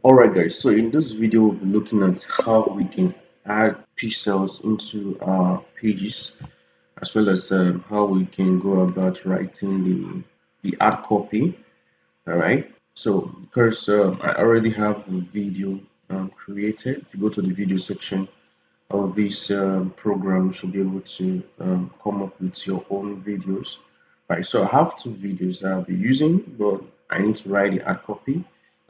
Alright guys, so in this video we'll be looking at how we can add pixels into our pages, as well as how we can go about writing the ad copy. Alright, so because I already have a video created. If you go to the video section of this program, you should be able to come up with your own videos. Right, so I have two videos that I'll be using, but I need to write the ad copy.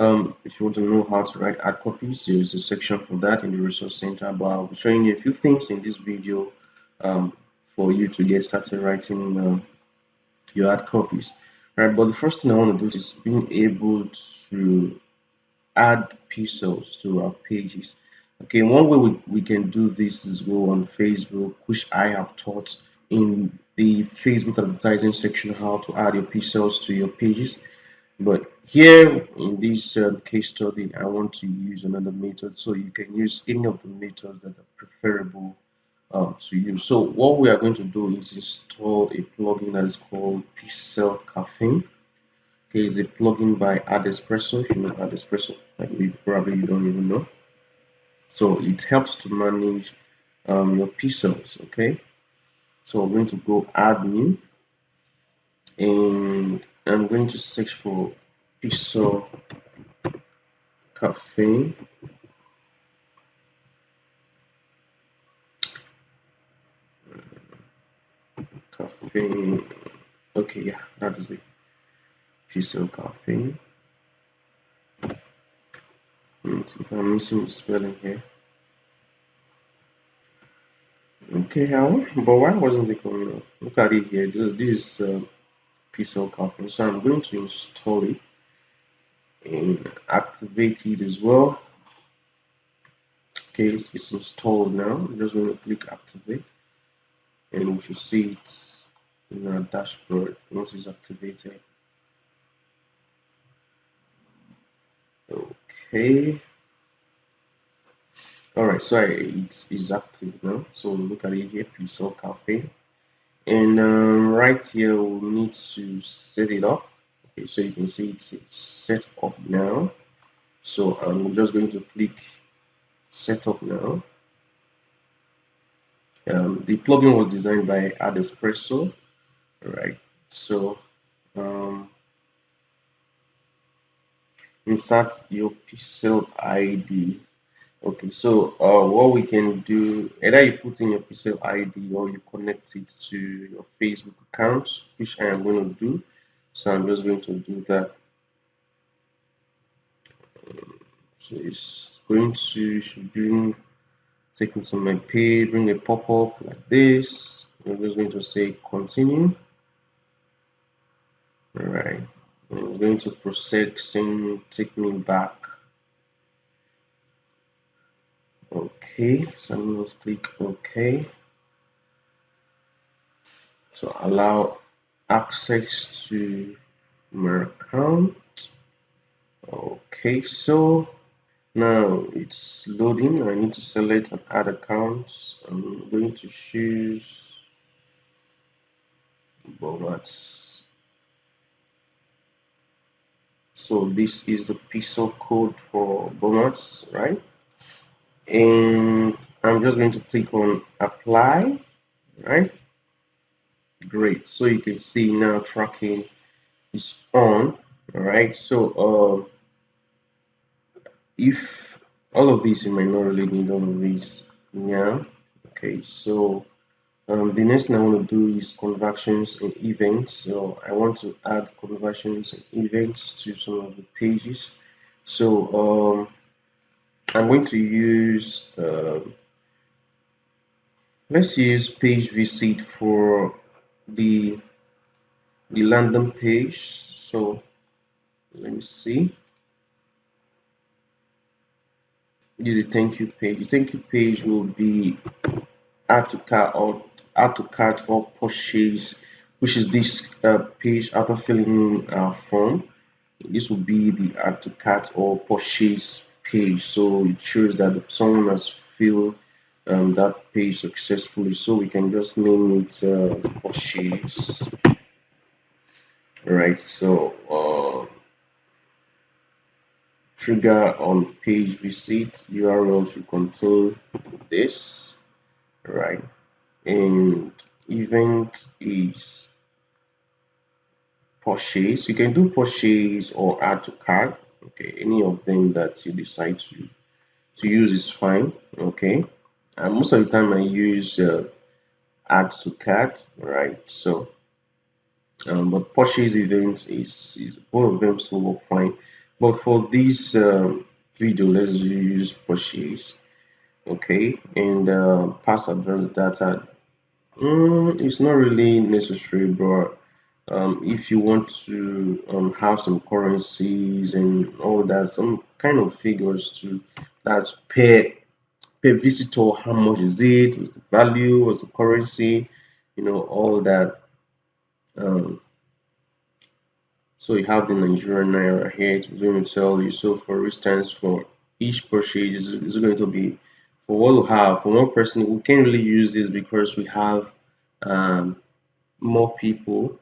If you want to know how to write ad copies, there's a section for that in the resource center, but I'll be showing you a few things in this video for you to get started writing your ad copies. Right, but the first thing I want to do is being able to add pixels to our pages. Okay, one way we can do this is go on Facebook, which I have taught in the Facebook advertising section how to add your pixels to your pages. But here in this case study, I want to use another method, so you can use any of the methods that are preferable to you. So what we are going to do is install a plugin that is called Pixel Cafe. Okay, it's a plugin by Espresso. If you know Espresso, like maybe probably you don't even know. So it helps to manage your pixels. Okay, so I'm going to go add new, and I'm going to search for Pixel Cafe. Cafe. Okay, yeah, that is it. Pixel Cafe. I think I'm missing the spelling here. Okay, how? But why wasn't it coming up? Look at it here. This is Pixel Cafe. So I'm going to install it and activate it as well. Okay, it's installed now. I'm just going to click activate, and we should see it in our dashboard once it's activated. Okay. Alright, so it's active now. So look at it here, Pixel Cafe. And right here we'll need to set it up. Okay, so you can see it's set up now. So I'm just going to click set up now. The plugin was designed by Espresso. Alright, so insert your pixel ID. Okay, so what we can do, either you put in your pixel ID or you connect it to your Facebook account, which I am going to do. So I'm just going to do that. So it's going to should bring take me to my page, bring a pop-up like this. I'm just going to say continue. Alright. I'm going to processing, take me back. Okay, so I'm going to click OK. So allow access to my account. Okay, so now it's loading. I need to select and add accounts. I'm going to choose Bomarts. So this is the pixel code for Bomarts, right? And I'm just going to click on apply, right? Great. So you can see now tracking is on. All right. So if all of these, you might not really need all of these now. Okay. So the next thing I want to do is conversions and events. So I want to add conversions and events to some of the pages. So I'm going to use let's use page visit for the landing page. So let me see. Use a thank you page. The thank you page will be add to cart or purchase, which is this page after filling in our form. This will be the add to cart or purchase page. So it shows that someone has filled that page successfully. So we can just name it purchase. Right. So trigger on page visit URL should contain this, right? And event is purchase. You can do purchase or add to cart. Okay, any of them that you decide to use is fine. Okay, and most of the time I use add to cart, right? So but purchase events is both of them still work fine. But for this video, let's use purchase. Okay, and pass advanced data. It's not really necessary, but if you want to have some currencies and all that, some kind of figures to that's per visitor, how much is it, what's the value, what's the currency, all that. Um, so you have the Nigerian naira here. It's going to tell you. So for instance, for each purchase is going to be for what we have for one person. We can't really use this because we have um, more people,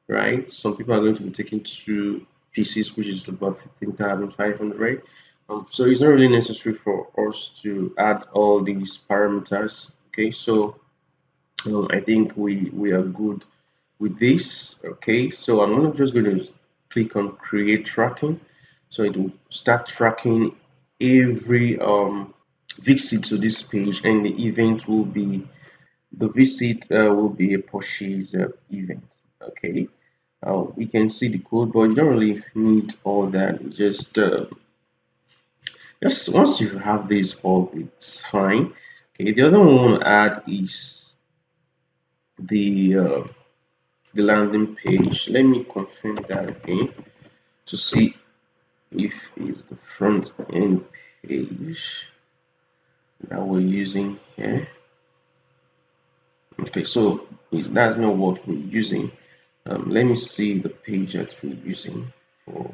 right? Some people are going to be taking two pieces, which is about 15,500. So it's not really necessary for us to add all these parameters. Okay, so I think we are good with this. Okay, so I'm just going to click on create tracking, so it will start tracking every visit to this page, and the event will be the visit will be a purchase event. Okay, we can see the code, but you don't really need all that. Just once you have this all, it's fine. Okay, the other one I want to add is the uh, the landing page. Let me confirm that again to see if it's the front end page that we're using here. Okay, so that's not what we're using. Let me see the page that we're using for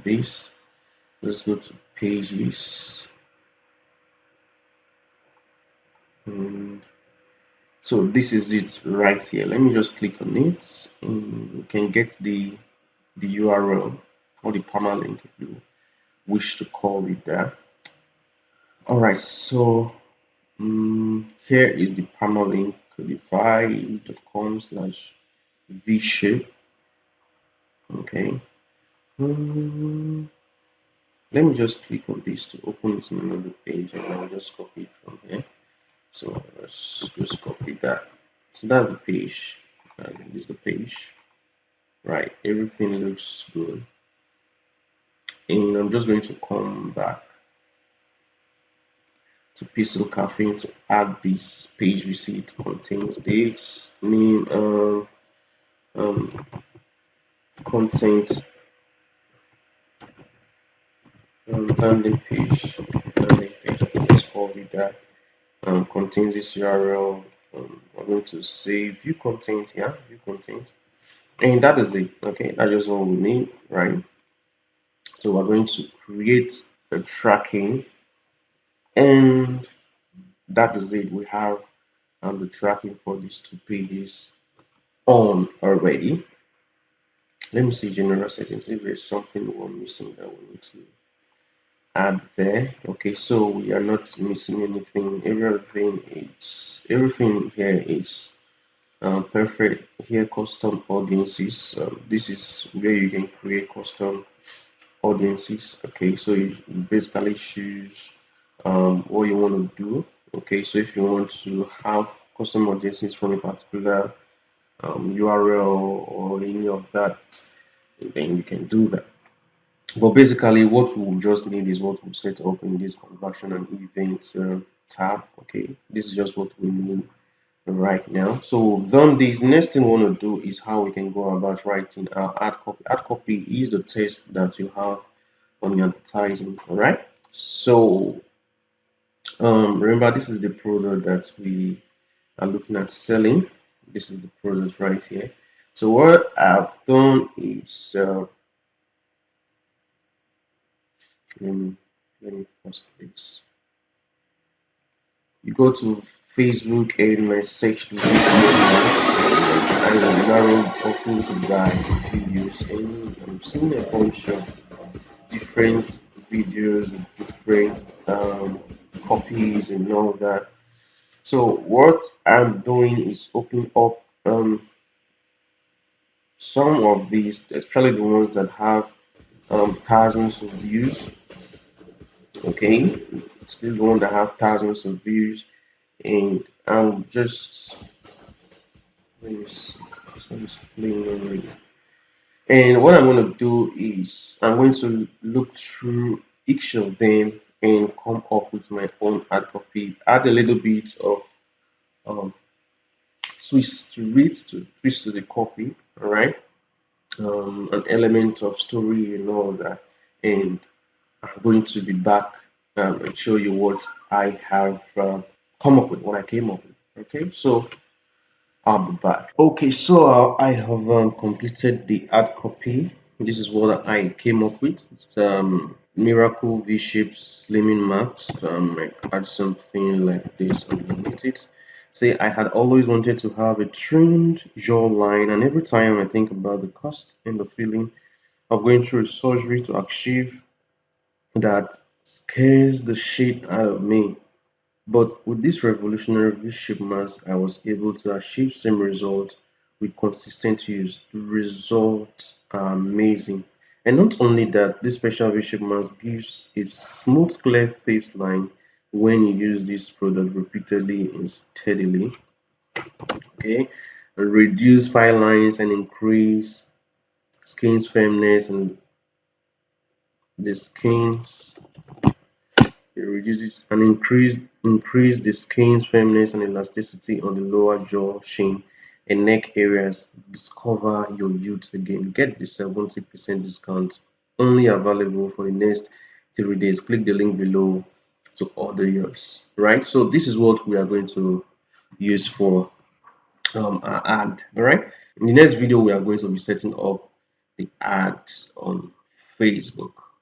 this. Let's go to pages. And so this is it right here. Let me just click on it, and you can get the URL or the permalink if you wish to call it that. All right, so here is the permalink, codify.com/vshape. Okay. Let me just click on this to open it in another page, and I'll just copy it from here. So let's just copy that. So that's the page. This is the page. Right, everything looks good. And I'm just going to come back to Pixel Cafe to add this page visit contains this name, content, landing page. Let's call it that. Contains this URL. I'm going to say view content. Yeah, view content, and that is it. Okay, that's just all we need, right? So we're going to create a tracking, and that is it. We have the tracking for these two pages on already. Let me see general settings if there's something we're missing that we need to add there. Okay, so we are not missing anything. Everything here is perfect. Here, custom audiences. This is where you can create custom audiences. Okay, so you basically choose what you want to do. Okay, so if you want to have custom audiences from a particular URL or any of that, then you can do that. But basically, what we'll just need is what we'll set up in this conversion and events tab. Okay, this is just what we need right now. So we've done this. Next thing we want to do is how we can go about writing our ad copy. Ad copy is the text that you have on your advertising. All right. So remember, this is the product that we are looking at selling. This is the product right here. So what I've done is let me post this. You go to Facebook and my section and narrow open to guide videos, and I'm seeing a bunch of different videos, different copies, and all that. So what I'm doing is opening up some of these, especially the ones that have thousands of views. Okay, still the one that have thousands of views, and I'm just let me see, so it's playing already. And what I'm going to do is I'm going to look through each of them and come up with my own ad copy, add a little bit of um, twist to the copy, all right, an element of story and all that. And I'm going to be back and show you what I have come up with, what I came up with. Okay, so I'll be back. Okay, so I have completed the ad copy. This is what I came up with. It's Miracle V-shaped slimming mask. I add something like this underneath it. Say I had always wanted to have a trimmed jawline, and every time I think about the cost and the feeling of going through a surgery to achieve that scares the shit out of me. But with this revolutionary V-shaped mask, I was able to achieve same result with consistent use. The results are amazing. And not only that, this special V-shaped mask gives a smooth, clear face line when you use this product repeatedly and steadily. Okay, and reduce fine lines and increase skin's firmness and the skin's it reduces and increase the skin's firmness and elasticity on the lower jaw, chin, and neck areas. Discover your youth again. Get the 70% discount only available for the next 3 days. Click the link below to order yours. Right. So this is what we are going to use for our ad. All right. In the next video, we are going to be setting up the ads on Facebook.